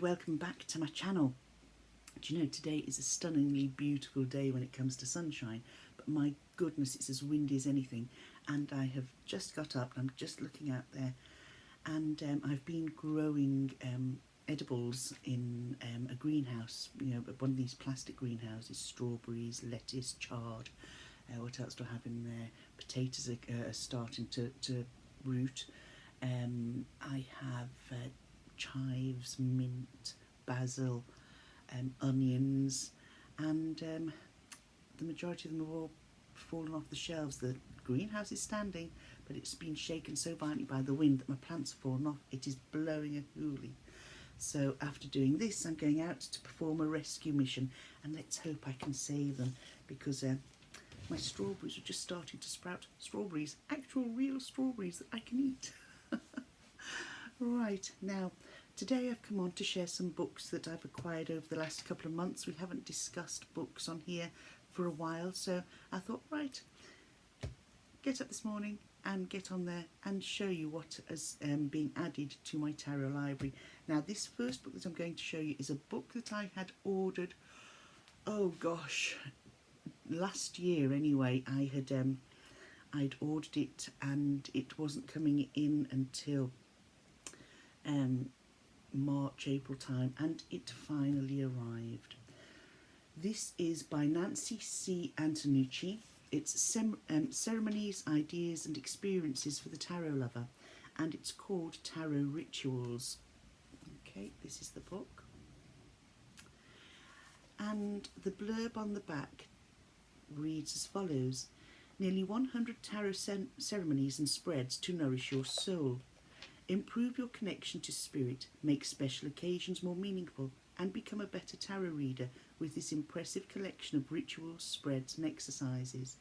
welcome back to my channel. Do you know, today is a stunningly beautiful day when it comes to sunshine, but my goodness, it's as windy as anything. And I have just got up and I'm just looking out there, and I've been growing edibles in a greenhouse, you know, one of these plastic greenhouses, strawberries, lettuce, chard. What else do I have in there? Potatoes are starting to root. I have chives, mint, basil, onions, and the majority of them have all fallen off the shelves. The greenhouse is standing, but it's been shaken so violently by the wind that my plants have fallen off. It is blowing a hoolie. So after doing this, I'm going out to perform a rescue mission, and let's hope I can save them, because my strawberries are just starting to sprout. Strawberries, actual real strawberries that I can eat. Right, now today I've come on to share some books that I've acquired over the last couple of months. We haven't discussed books on here for a while, so I thought, right, get up this morning and get on there and show you what has been added to my tarot library. Now, this first book that I'm going to show you is a book that I had ordered, oh gosh, last year anyway. I'd ordered it and it wasn't coming in until March, April time, and it finally arrived. This is by Nancy C. Antenucci. It's Ceremonies, Ideas and Experiences for the Tarot Lover, and it's called Tarot Rituals. Okay, this is the book. And the blurb on the back reads as follows: nearly 100 tarot ceremonies and spreads to nourish your soul. Improve your connection to spirit, make special occasions more meaningful, and become a better tarot reader with this impressive collection of rituals, spreads and exercises.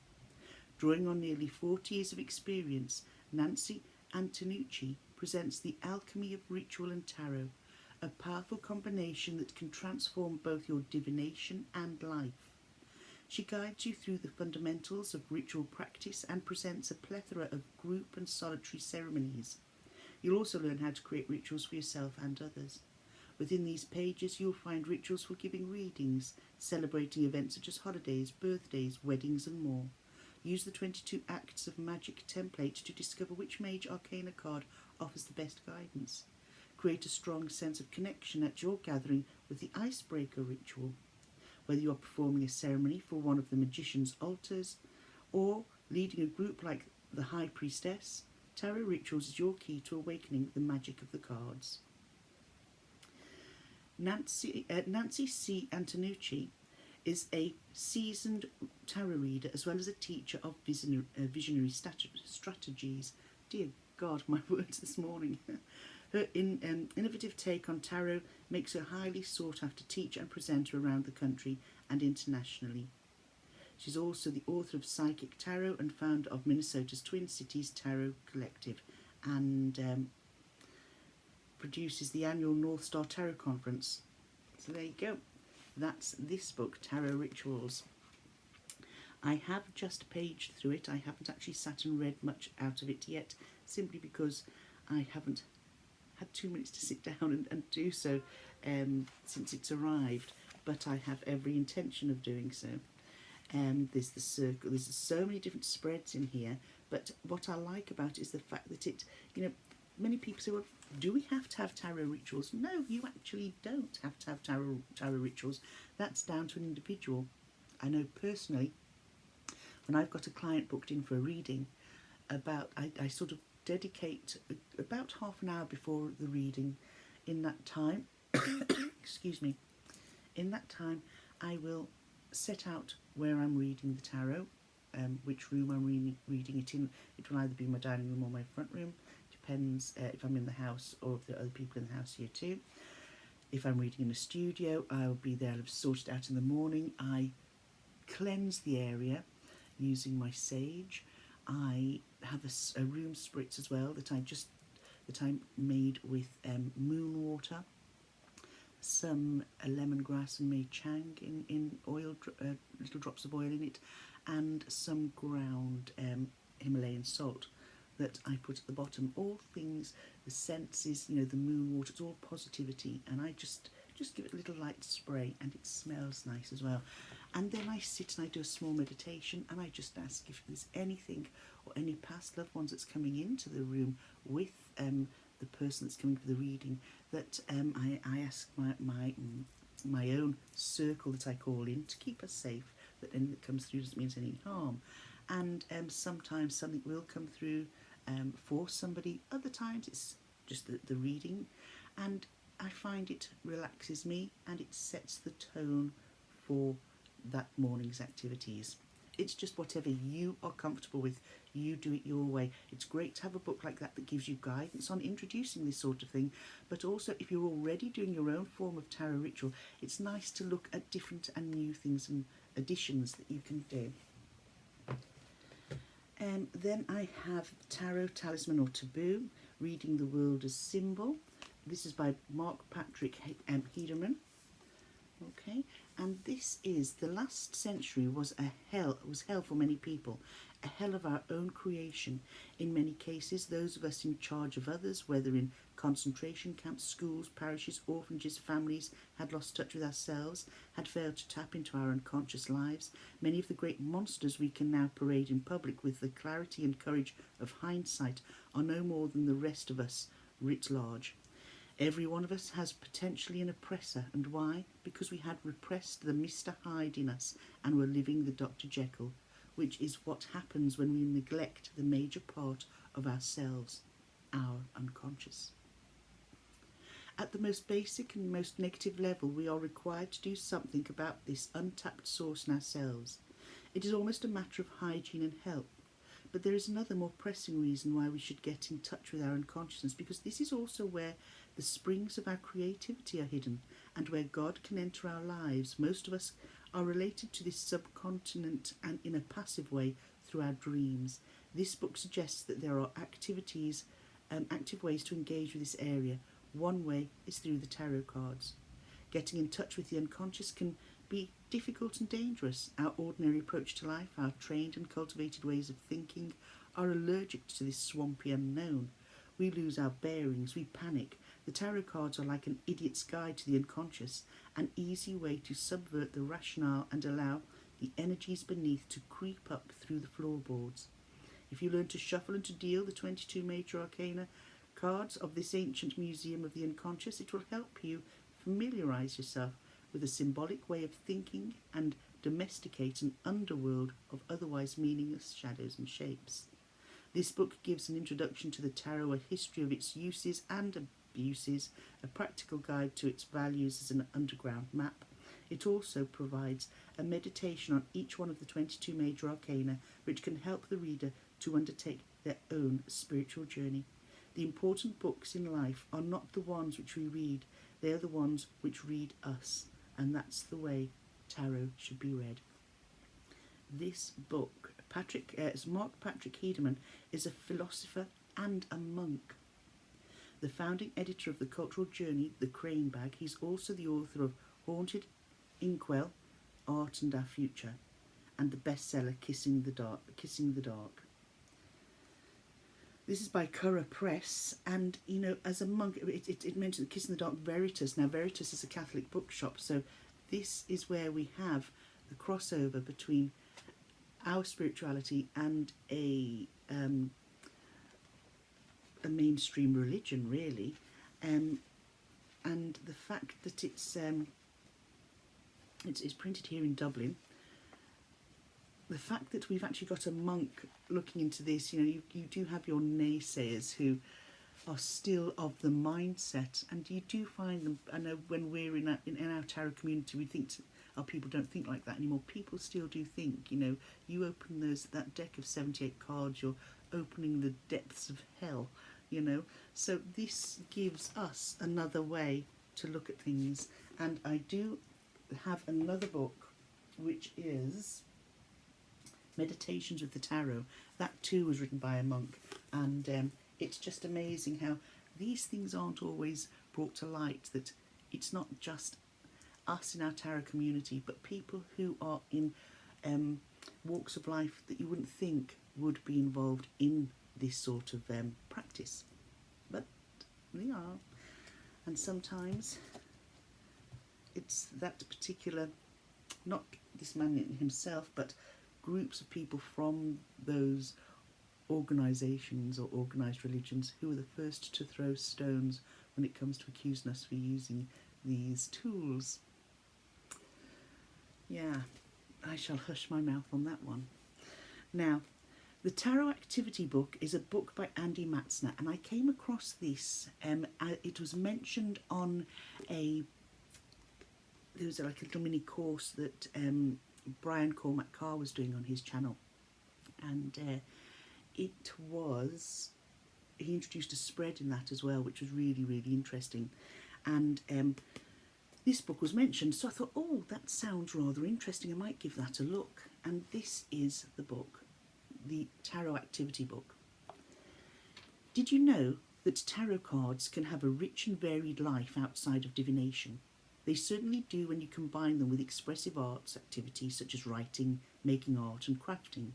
Drawing on nearly 40 years of experience, Nancy Antenucci presents the alchemy of ritual and tarot, a powerful combination that can transform both your divination and life. She guides you through the fundamentals of ritual practice and presents a plethora of group and solitary ceremonies. You'll also learn how to create rituals for yourself and others. Within these pages, you'll find rituals for giving readings, celebrating events such as holidays, birthdays, weddings and more. Use the 22 Acts of Magic template to discover which Mage Arcana card offers the best guidance. Create a strong sense of connection at your gathering with the Icebreaker ritual. Whether you are performing a ceremony for one of the Magician's altars or leading a group like the High Priestess, Tarot Rituals is your key to awakening the magic of the cards. Nancy C. Antenucci is a seasoned tarot reader as well as a teacher of visionary strategies. Dear God, my words this morning. Her innovative take on tarot makes her a highly sought after teacher and presenter around the country and internationally. She's also the author of Psychic Tarot and founder of Minnesota's Twin Cities Tarot Collective, and produces the annual North Star Tarot Conference. So there you go. That's this book, Tarot Rituals. I have just paged through it. I haven't actually sat and read much out of it yet, simply because I haven't had 2 minutes to sit down and do so since it's arrived, but I have every intention of doing so. There's the circle, there's so many different spreads in here, but what I like about it is the fact that it, you know, many people say, well, do we have to have tarot rituals? No, you actually don't have to have tarot rituals. That's down to an individual. I know personally, when I've got a client booked in for a reading, I sort of dedicate about half an hour before the reading. In that time, excuse me, in that time I will set out where I'm reading the tarot, which room I'm reading it in. It will either be my dining room or my front room. Depends if I'm in the house or if there are other people in the house here too. If I'm reading in a studio, I'll be there. I've sorted it out in the morning. I cleanse the area using my sage. I have a room spritz as well that I made with moon water, some lemongrass and mei chang in oil, little drops of oil in it, and some ground Himalayan salt. that I put at the bottom. All things, the senses, you know, the moon water, it's all positivity, and I just give it a little light spray, and it smells nice as well. And then I sit and I do a small meditation, and I just ask if there's anything or any past loved ones that's coming into the room with the person that's coming for the reading, that I ask my own circle that I call in to keep us safe, that anything that comes through doesn't mean any harm. And sometimes something will come through for somebody, other times it's just the reading, and I find it relaxes me and it sets the tone for that morning's activities. It's just whatever you are comfortable with, you do it your way. It's great to have a book like that that gives you guidance on introducing this sort of thing, but also if you're already doing your own form of tarot ritual, it's nice to look at different and new things and additions that you can do. Then I have Tarot, Talisman or Taboo, Reading the World as Symbol. This is by Mark Patrick Hederman. Okay, and this is, the last century was hell for many people, a hell of our own creation. In many cases, those of us in charge of others, whether in concentration camps, schools, parishes, orphanages, families, had lost touch with ourselves, had failed to tap into our unconscious lives. Many of the great monsters we can now parade in public with the clarity and courage of hindsight are no more than the rest of us writ large. Every one of us has potentially an oppressor, and why? Because we had repressed the Mr. Hyde in us and were living the Dr. Jekyll, which is what happens when we neglect the major part of ourselves, our unconscious. At the most basic and most negative level, we are required to do something about this untapped source in ourselves. It is almost a matter of hygiene and health. But there is another more pressing reason why we should get in touch with our unconsciousness, because this is also where the springs of our creativity are hidden and where God can enter our lives. Most of us are related to this subcontinent and in a passive way through our dreams. This book suggests that there are active ways to engage with this area. One way is through the tarot cards. Getting in touch with the unconscious can be difficult and dangerous. Our ordinary approach to life, our trained and cultivated ways of thinking, are allergic to this swampy unknown. We lose our bearings, we panic. The tarot cards are like an idiot's guide to the unconscious, an easy way to subvert the rationale and allow the energies beneath to creep up through the floorboards. If you learn to shuffle and to deal the 22 major arcana cards of this ancient museum of the unconscious, it will help you familiarise yourself with a symbolic way of thinking and domesticate an underworld of otherwise meaningless shadows and shapes. This book gives an introduction to the tarot, a history of its uses and abuses, a practical guide to its values as an underground map. It also provides a meditation on each one of the 22 major arcana, which can help the reader to undertake their own spiritual journey. The important books in life are not the ones which we read, they are the ones which read us. And that's the way tarot should be read. This book, Mark Patrick Hederman, is a philosopher and a monk. The founding editor of the cultural journey, The Crane Bag, he's also the author of Haunted Inkwell, Art and Our Future, and the bestseller Kissing the Dark. This is by Curragh Press, and you know, as a monk, it mentioned Kissing the Dark, Veritas. Now, Veritas is a Catholic bookshop, so this is where we have the crossover between our spirituality and a mainstream religion, really, and the fact that it's printed here in Dublin. The fact that we've actually got a monk looking into this, you know, you do have your naysayers who are still of the mindset, and you do find them. I know when we're in our tarot community, we think people don't think like that anymore. People still do think, you know, you open that deck of 78 cards, you're opening the depths of hell, you know. So this gives us another way to look at things, and I do have another book, which is Meditations with the Tarot. That too was written by a monk, and it's just amazing how these things aren't always brought to light, that it's not just us in our tarot community, but people who are in walks of life that you wouldn't think would be involved in this sort of practice. But we are. And sometimes it's that particular, not this man himself, but groups of people from those organisations or organised religions who are the first to throw stones when it comes to accusing us for using these tools. Yeah, I shall hush my mouth on that one. Now, the Tarot Activity Book is a book by Andy Matzner, and I came across this. It was mentioned on there was like a little mini course that Brian Cormac Carr was doing on his channel, and he introduced a spread in that as well, which was really, really interesting. And this book was mentioned, so I thought, oh, that sounds rather interesting, I might give that a look. And this is the book, the Tarot Activity Book. Did you know that tarot cards can have a rich and varied life outside of divination? They certainly do when you combine them with expressive arts activities such as writing, making art and crafting.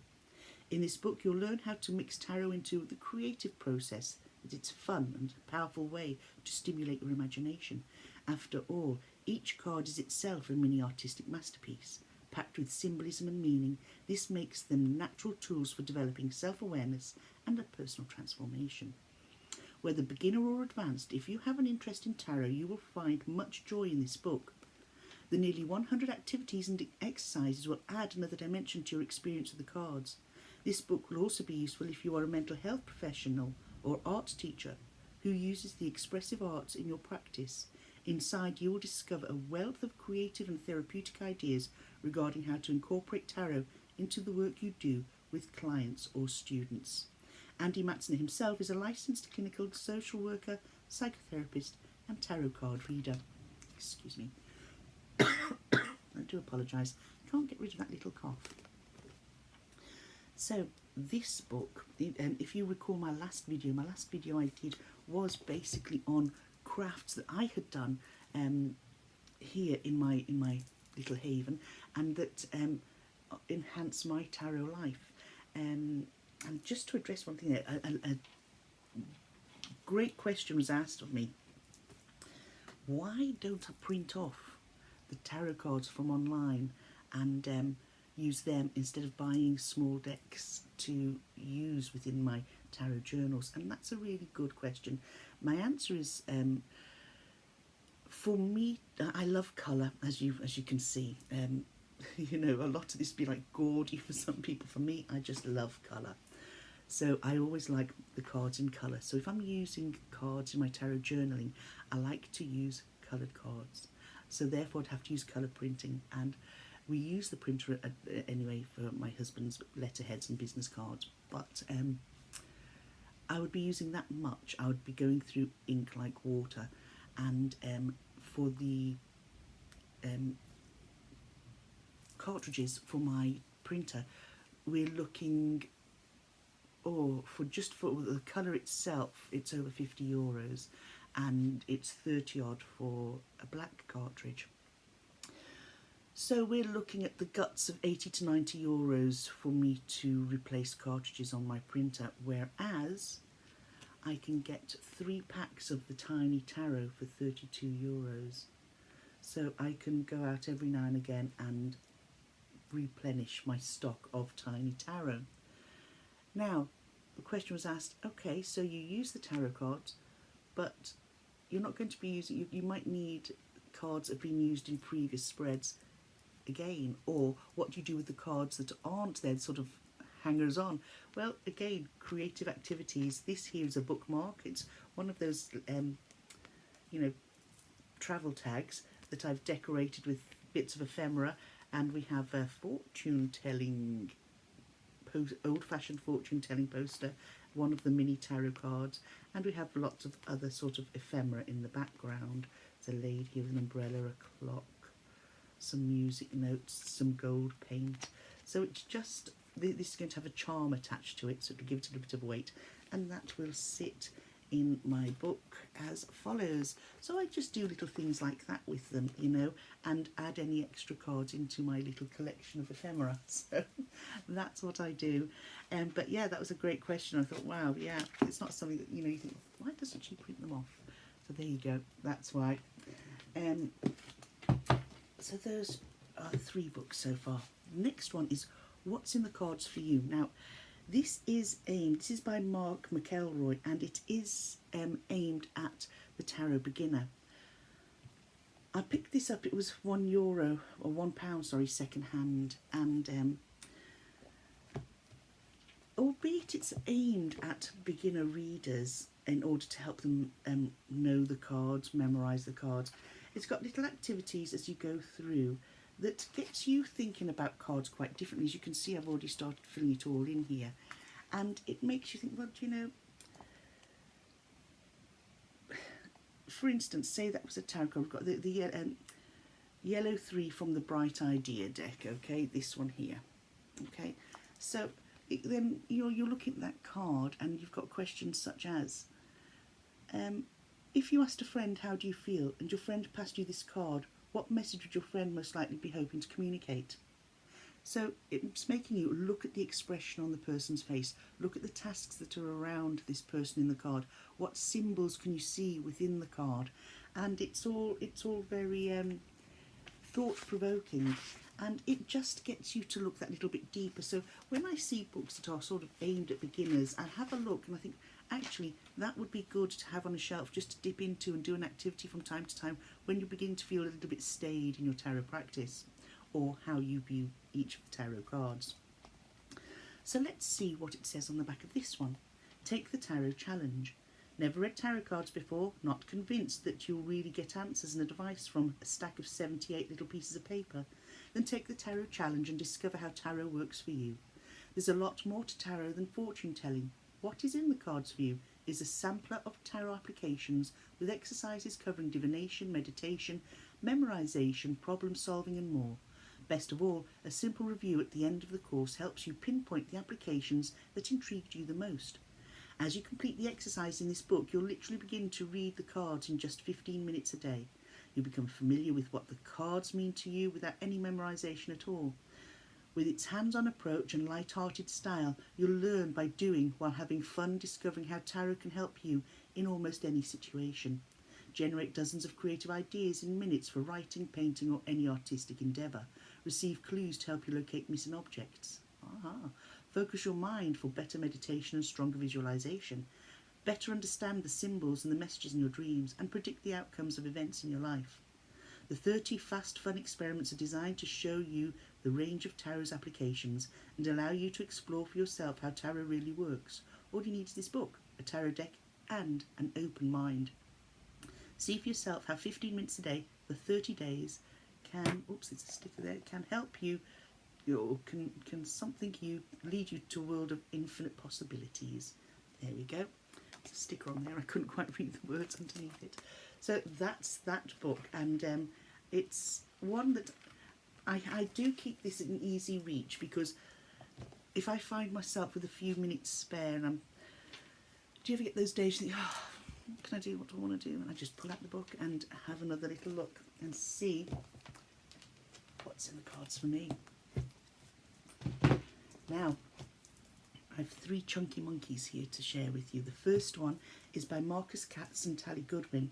In this book you'll learn how to mix tarot into the creative process, that it's a fun and powerful way to stimulate your imagination. After all, each card is itself a mini artistic masterpiece, packed with symbolism and meaning. This makes them natural tools for developing self-awareness and a personal transformation. Whether beginner or advanced, if you have an interest in tarot, you will find much joy in this book. The nearly 100 activities and exercises will add another dimension to your experience of the cards. This book will also be useful if you are a mental health professional or art teacher who uses the expressive arts in your practice. Inside, you will discover a wealth of creative and therapeutic ideas regarding how to incorporate tarot into the work you do with clients or students. Andy Matzner himself is a licensed clinical social worker, psychotherapist and tarot card reader. Excuse me. I do apologise. I can't get rid of that little cough. So this book, if you recall my last video I did was basically on crafts that I had done here in my little haven, and that enhance my tarot life. And just to address one thing, a great question was asked of me. Why don't I print off the tarot cards from online and use them instead of buying small decks to use within my tarot journals? And that's a really good question. My answer is, for me, I love colour, as you can see. You know, a lot of this be like gaudy for some people. For me, I just love colour. So I always like the cards in colour. So if I'm using cards in my tarot journaling, I like to use coloured cards. So therefore I'd have to use colour printing, and we use the printer anyway for my husband's letterheads and business cards. But I would be using that much. I would be going through ink like water. And for the cartridges for my printer, we're looking, for the colour itself, it's over €50, and it's 30 odd for a black cartridge. So we're looking at the guts of €80 to €90 for me to replace cartridges on my printer, whereas I can get 3 packs of the tiny tarot for €32. So I can go out every now and again and replenish my stock of tiny tarot. Now, the question was asked, okay, so you use the tarot cards, but you're not going to be using, you might need cards that have been used in previous spreads again, or what do you do with the cards that aren't there, sort of hangers on? Well, again, creative activities. This here is a bookmark. It's one of those, you know, travel tags that I've decorated with bits of ephemera, and we have a fortune-telling, old-fashioned fortune-telling poster, one of the mini tarot cards, and we have lots of other sort of ephemera in the background. There's a lady here with an umbrella, a clock, some music notes, some gold paint. So it's just, this is going to have a charm attached to it, so to give it a little bit of weight, and that will sit in my book as follows. So I just do little things like that with them, you know, and add any extra cards into my little collection of ephemera. So that's what I do. But yeah, that was a great question. I thought, wow, yeah, it's not something that, you know, you think, why doesn't she print them off? So there you go, that's why. So those are 3 books so far. Next one is What's in the Cards for You. Now, this is by Mark McElroy, and it is aimed at the tarot beginner. I picked this up, it was €1 or £1, sorry, second hand, and albeit it's aimed at beginner readers in order to help them know the cards, memorise the cards. It's got little activities as you go through that gets you thinking about cards quite differently. As you can see, I've already started filling it all in here. And it makes you think, well, do you know, for instance, say that was a tarot card. We've got the yellow 3 from the Bright Idea deck, okay, this one here, okay. So then you're looking at that card and you've got questions such as, if you asked a friend, how do you feel, and your friend passed you this card, what message would your friend most likely be hoping to communicate? So it's making you look at the expression on the person's face, look at the tasks that are around this person in the card, what symbols can you see within the card, and it's all very thought-provoking, and it just gets you to look that little bit deeper. So when I see books that are sort of aimed at beginners, I have a look and I think, actually, that would be good to have on a shelf just to dip into and do an activity from time to time when you begin to feel a little bit staid in your tarot practice, or how you view each of the tarot cards. So let's see what it says on the back of this one. Take the Tarot Challenge. Never read tarot cards before, not convinced that you'll really get answers and advice from a stack of 78 little pieces of paper? Then take the Tarot Challenge and discover how tarot works for you. There's a lot more to tarot than fortune telling. What is in the cards for you is a sampler of tarot applications with exercises covering divination, meditation, memorization, problem solving and more. Best of all, a simple review at the end of the course helps you pinpoint the applications that intrigued you the most. As you complete the exercise in this book, you'll literally begin to read the cards in just 15 minutes a day. You'll become familiar with what the cards mean to you without any memorization at all. With its hands-on approach and light-hearted style, you'll learn by doing while having fun discovering how tarot can help you in almost any situation. Generate dozens of creative ideas in minutes for writing, painting or any artistic endeavour. Receive clues to help you locate missing objects. Focus your mind for better meditation and stronger visualization. Better understand the symbols and the messages in your dreams and predict the outcomes of events in your life. The 30 fast, fun experiments are designed to show you the range of tarot's applications and allow you to explore for yourself how tarot really works. All you need is this book, a tarot deck and an open mind. See for yourself how 15 minutes a day for 30 days can, oops, there's a sticker there, can help you, or can lead you to a world of infinite possibilities. There we go. There's a sticker on there, I couldn't quite read the words underneath it. So that's that book, and it's one that I do keep this in easy reach, because if I find myself with a few minutes spare, and do you ever get those days you think, oh, what can I do, what do I want to do? And I just pull out the book and have another little look and see what's in the cards for me. Now, I have 3 chunky monkeys here to share with you. The first one is by Katz and Tali Goodwin,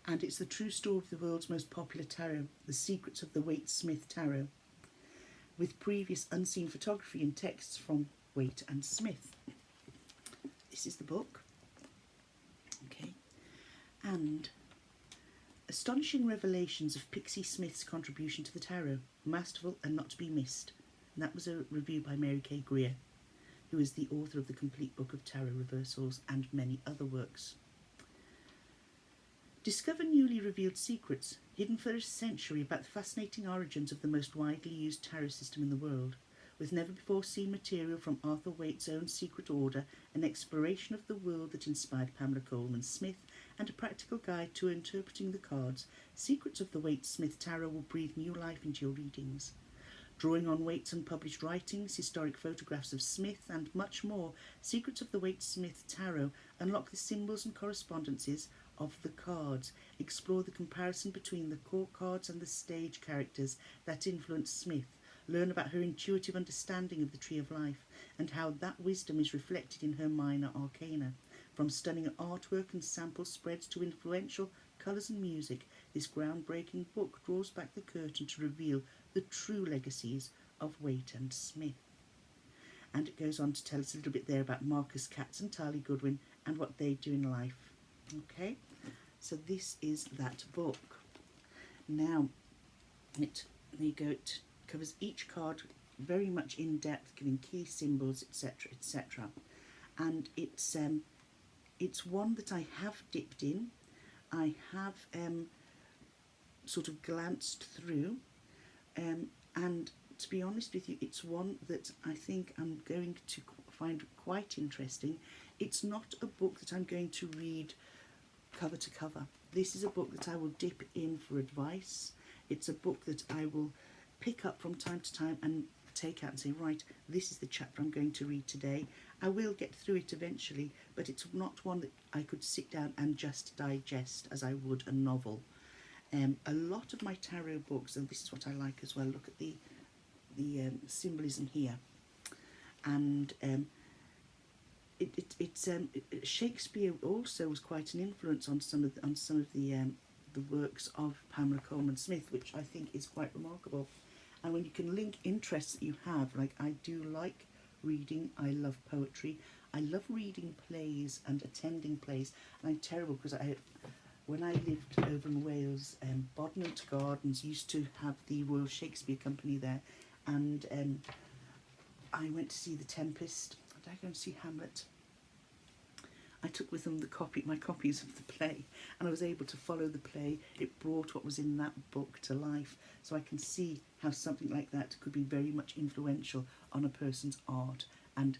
and it's the true story of the world's most popular tarot, The Secrets of the Waite-Smith Tarot, with previous unseen photography and texts from Waite and Smith. This is the book. Okay, and astonishing revelations of Pixie Smith's contribution to the tarot, masterful and not to be missed. And that was a review by Mary K. Greer, who is the author of the complete book of tarot reversals and many other works. Discover newly revealed secrets, hidden for a century, about the fascinating origins of the most widely used tarot system in the world, with never-before-seen material from Arthur Waite's own secret order, an exploration of the world that inspired Pamela Coleman Smith, and a practical guide to interpreting the cards. Secrets of the Waite-Smith Tarot will breathe new life into your readings. Drawing on Waite's unpublished writings, historic photographs of Smith, and much more, Secrets of the Waite-Smith Tarot unlock the symbols and correspondences of the cards, explore the comparison between the court cards and the stage characters that influenced Smith, learn about her intuitive understanding of the Tree of Life, and how that wisdom is reflected in her minor arcana. From stunning artwork and sample spreads to influential colours and music, this groundbreaking book draws back the curtain to reveal the true legacies of Waite and Smith. And it goes on to tell us a little bit there about Marcus Katz and Tali Goodwin and what they do in life. Okay, so this is that book. Now, there you go, it covers each card very much in depth, giving key symbols, etc., etc. And it's one that I have dipped in. I have sort of glanced through, and to be honest with you, it's one that I think I'm going to find quite interesting. It's not a book that I'm going to read cover to cover. This is a book that I will dip in for advice. It's a book that I will pick up from time to time and take out and say, right, this is the chapter I'm going to read today. I will get through it eventually, but it's not one that I could sit down and just digest as I would a novel. A lot of my tarot books, and this is what I like as well, look at the symbolism here, and Shakespeare also was quite an influence on some of the works of Pamela Coleman Smith, which I think is quite remarkable. And when you can link interests that you have, like I do like reading, I love poetry, I love reading plays and attending plays, and I'm terrible because when I lived over in Wales, Bodnant Gardens used to have the Royal Shakespeare Company there, and I went to see The Tempest. Did I go and see Hamlet? I took with them my copies of the play, and I was able to follow the play. It brought what was in that book to life, so I can see how something like that could be very much influential on a person's art and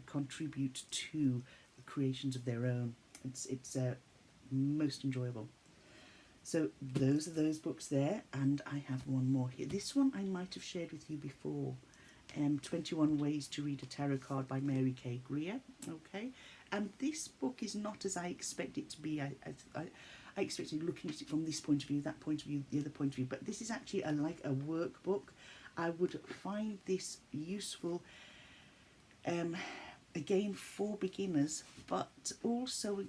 contribute to the creations of their own. It's most enjoyable. So those are those books there, and I have one more here. This one I might have shared with you before. 21 Ways to Read a Tarot Card by Mary K. Greer. Okay, and this book is not as I expect it to be. I expected looking at it from this point of view, that point of view, the other point of view, but this is actually like a workbook. I would find this useful, again, for beginners, but also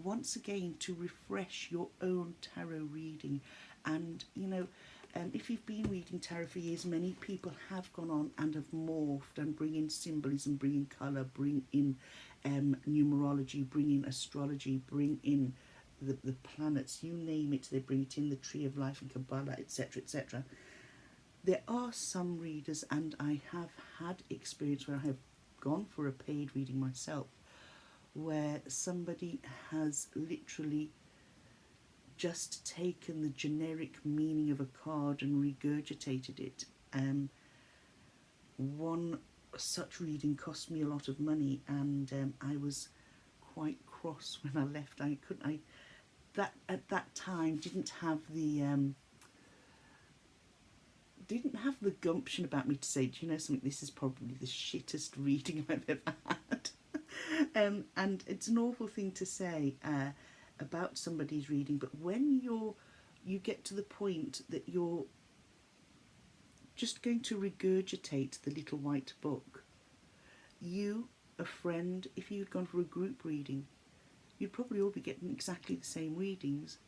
once again to refresh your own tarot reading. And if you've been reading tarot for years, many people have gone on and have morphed and bring in symbolism, bring in colour, bring in numerology, bring in astrology, bring in the planets, you name it, they bring it in, the Tree of Life and Kabbalah, etc., etc. There are some readers, and I have had experience where I have gone for a paid reading myself, where somebody has literally just taken the generic meaning of a card and regurgitated it. One such reading cost me a lot of money, and I was quite cross when I left. At that time didn't have the gumption about me to say, do you know something, this is probably the shittest reading I've ever had. And it's an awful thing to say about somebody's reading, but when you get to the point that you're just going to regurgitate the little white book, you, a friend, if you'd gone for a group reading, you'd probably all be getting exactly the same readings,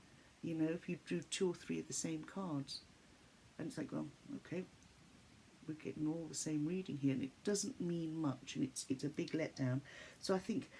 if you drew 2 or 3 of the same cards. And it's like, well, okay, we're getting all the same reading here, and it doesn't mean much, and it's a big letdown. So I think,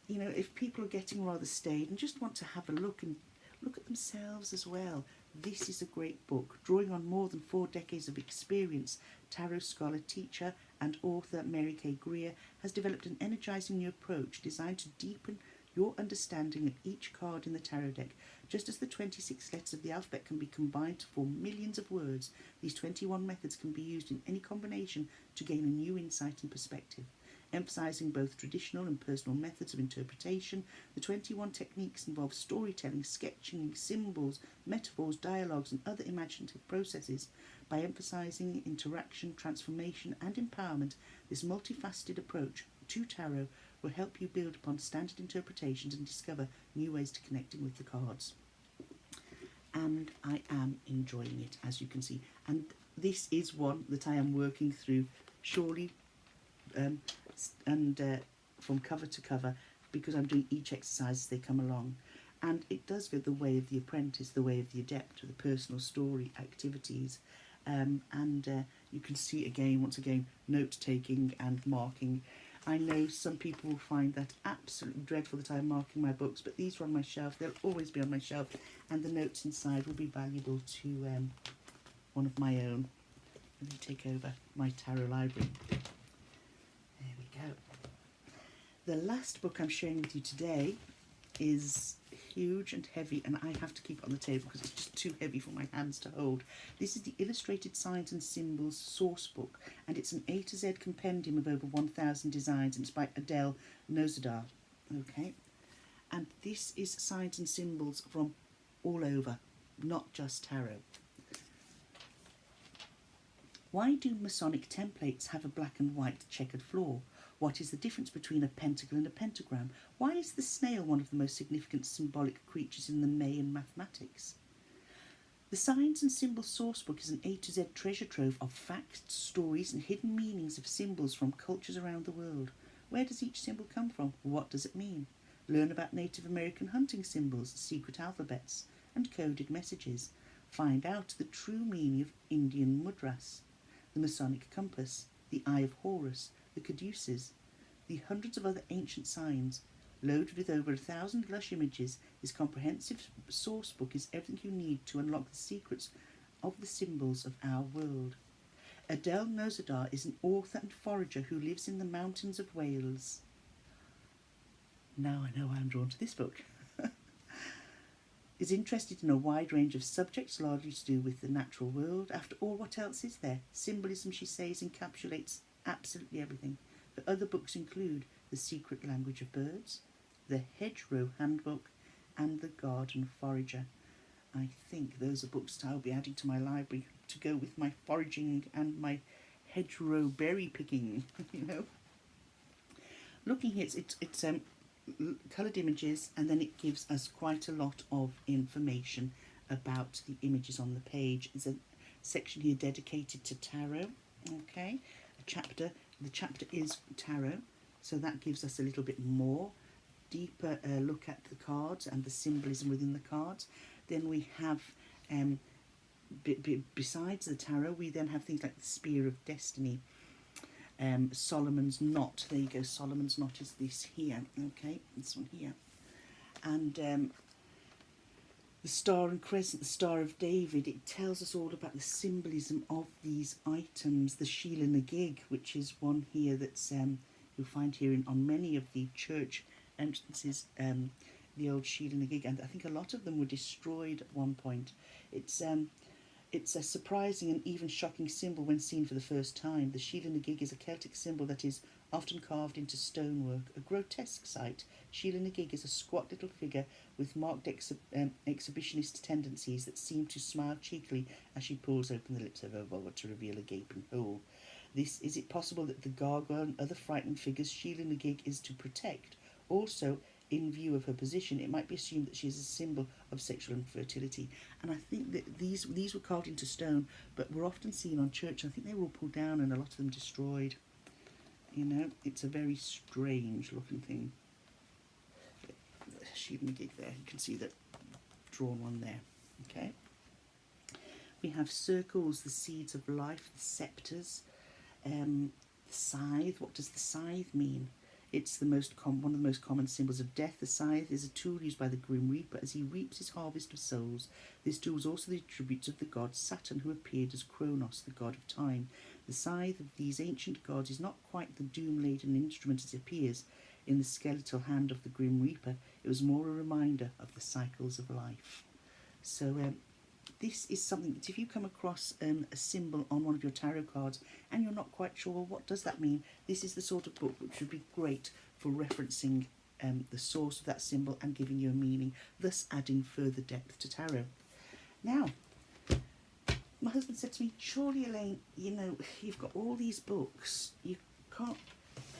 if people are getting rather staid and just want to have a look and look at themselves as well, this is a great book. Drawing on more than 4 decades of experience, tarot scholar, teacher and author Mary K. Greer has developed an energising new approach designed to deepen your understanding of each card in the tarot deck. Just as the 26 letters of the alphabet can be combined to form millions of words, these 21 methods can be used in any combination to gain a new insight and perspective. Emphasising both traditional and personal methods of interpretation, the 21 techniques involve storytelling, sketching, symbols, metaphors, dialogues and other imaginative processes. By emphasising interaction, transformation and empowerment, this multifaceted approach to tarot will help you build upon standard interpretations and discover new ways to connecting with the cards. And I am enjoying it, as you can see. And this is one that I am working through surely from cover to cover, because I'm doing each exercise as they come along. And it does go the way of the apprentice, the way of the adept, the personal story activities. You can see again, once again, note-taking and marking. I know some people will find that absolutely dreadful that I'm marking my books, but these are on my shelf. They'll always be on my shelf, and the notes inside will be valuable to one of my own. Let me take over my tarot library. There we go. The last book I'm sharing with you today is huge and heavy, and I have to keep it on the table because it's just too heavy for my hands to hold. This is the Illustrated Signs and Symbols Sourcebook, and it's an A to Z compendium of over 1,000 designs, and it's by Adele Nozedar. Okay, and this is signs and symbols from all over, not just tarot. Why do Masonic templates have a black and white checkered floor? What is the difference between a pentacle and a pentagram? Why is the snail one of the most significant symbolic creatures in the Mayan mathematics? The Signs and Symbols Sourcebook is an A to Z treasure trove of facts, stories and hidden meanings of symbols from cultures around the world. Where does each symbol come from? What does it mean? Learn about Native American hunting symbols, secret alphabets and coded messages. Find out the true meaning of Indian mudras, the Masonic compass, the Eye of Horus, the caduceus, the hundreds of other ancient signs. Loaded with over 1,000 lush images, this comprehensive source book is everything you need to unlock the secrets of the symbols of our world. Adele Nozedar is an author and forager who lives in the mountains of Wales. Now I know why I'm drawn to this book. Is interested in a wide range of subjects largely to do with the natural world. After all, what else is there? Symbolism, she says, encapsulates absolutely everything. Her other books include The Secret Language of Birds, The Hedgerow Handbook, and The Garden Forager. I think those are books that I'll be adding to my library to go with my foraging and my hedgerow berry picking, you know. Looking here, it's coloured images, and then it gives us quite a lot of information about the images on the page. There's a section here dedicated to tarot, okay, the chapter is tarot, so that gives us a little bit more deeper look at the cards and the symbolism within the cards. Then we have besides the tarot, we then have things like the Spear of Destiny, Solomon's Knot. There you go, Solomon's Knot is this here, okay, this one here, and the Star and Crescent, the Star of David. It tells us all about the symbolism of these items. The Sheila na gig, which is one here that's you'll find here on many of the church entrances, the old Sheila na gig, and I think a lot of them were destroyed at one point. It's a surprising and even shocking symbol when seen for the first time. The Sheila na gig is a Celtic symbol that is often carved into stonework. A grotesque sight, Sheila na gig is a squat little figure with marked exhibitionist tendencies that seem to smile cheekily as she pulls open the lips of her vulva to reveal a gaping hole. Is it possible that the gargoyle and other frightening figures Sheila na gig is to protect? Also, in view of her position, it might be assumed that she is a symbol of sexual infertility. And I think that these were carved into stone, but were often seen on church. I think they were all pulled down and a lot of them destroyed. You know, it's a very strange looking thing. Sheila na gig there, you can see that drawn one there. Okay. We have circles, the seeds of life, the sceptres, the scythe. What does the scythe mean? It's one of the most common symbols of death. The scythe is a tool used by the Grim Reaper as he reaps his harvest of souls. This tool was also the tribute of the god Saturn, who appeared as Kronos, the god of time. The scythe of these ancient gods is not quite the doom-laden instrument as it appears in the skeletal hand of the Grim Reaper. It was more a reminder of the cycles of life. So this is something that if you come across a symbol on one of your tarot cards and you're not quite sure, well, what does that mean? This is the sort of book which would be great for referencing the source of that symbol and giving you a meaning, thus adding further depth to tarot. Now my husband said to me, surely Elaine, you know, you've got all these books, you can't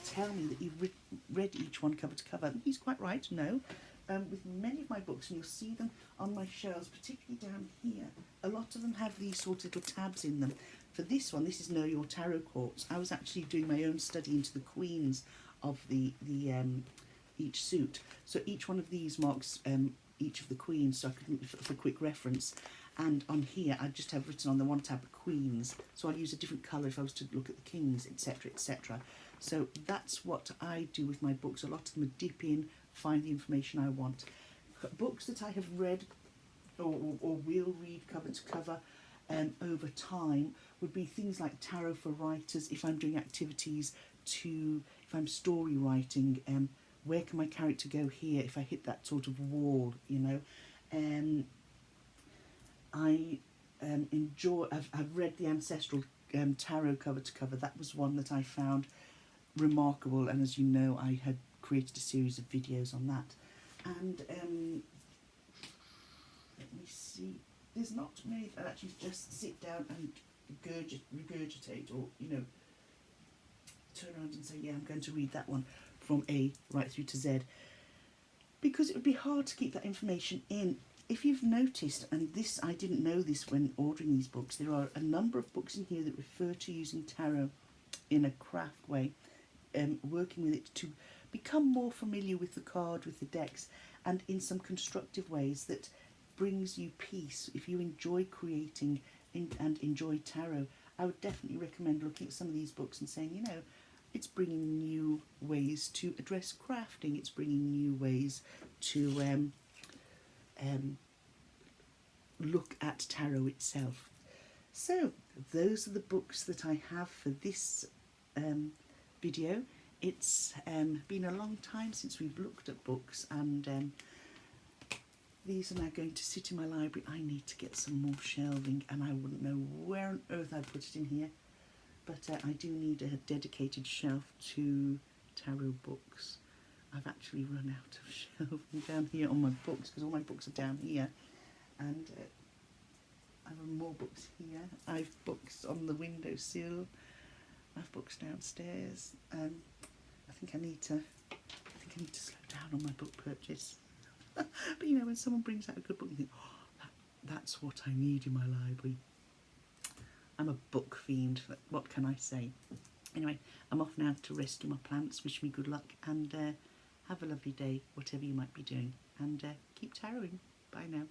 tell me that you've read each one cover to cover. And he's quite right, no. With many of my books, and you'll see them on my shelves, particularly down here, a lot of them have these sort of little tabs in them. For this one, this is Know Your Tarot Courts. I was actually doing my own study into the queens of each suit. So each one of these marks each of the queens, so I could, for quick reference. And on here, I just have written on the one tab queens. So I'll use a different colour if I was to look at the kings, etc., etc. So that's what I do with my books. A lot of them are dip in, find the information I want. Books that I have read or will read cover to cover over time would be things like Tarot for Writers, if I'm doing activities if I'm story writing, where can my character go here if I hit that sort of wall, you know. I enjoy, I've read the Ancestral Tarot cover to cover. That was one that I found remarkable, and as you know, I had created a series of videos on that. And let me see, there's not many that actually just sit down and regurgitate, or, you know, turn around and say, yeah, I'm going to read that one from A right through to Z, because it would be hard to keep that information in. If you've noticed, and this, I didn't know this when ordering these books, there are a number of books in here that refer to using tarot in a craft way, working with it to become more familiar with the card, with the decks, and in some constructive ways that brings you peace. If you enjoy creating and enjoy tarot, I would definitely recommend looking at some of these books and saying, you know, it's bringing new ways to address crafting, it's bringing new ways to look at tarot itself. So those are the books that I have for this video. It's been a long time since we've looked at books, and these are now going to sit in my library. I need to get some more shelving, and I wouldn't know where on earth I'd put it in here, but I do need a dedicated shelf to tarot books. I've actually run out of shelving down here on my books, because all my books are down here, and I have more books here. I've books on the windowsill. I've books downstairs. I think I need to slow down on my book purchase. But you know, when someone brings out a good book, you think, oh, that's what I need in my library. I'm a book fiend. What can I say? Anyway, I'm off now to rescue my plants. Wish me good luck, and have a lovely day, whatever you might be doing. And keep tarotting. Bye now.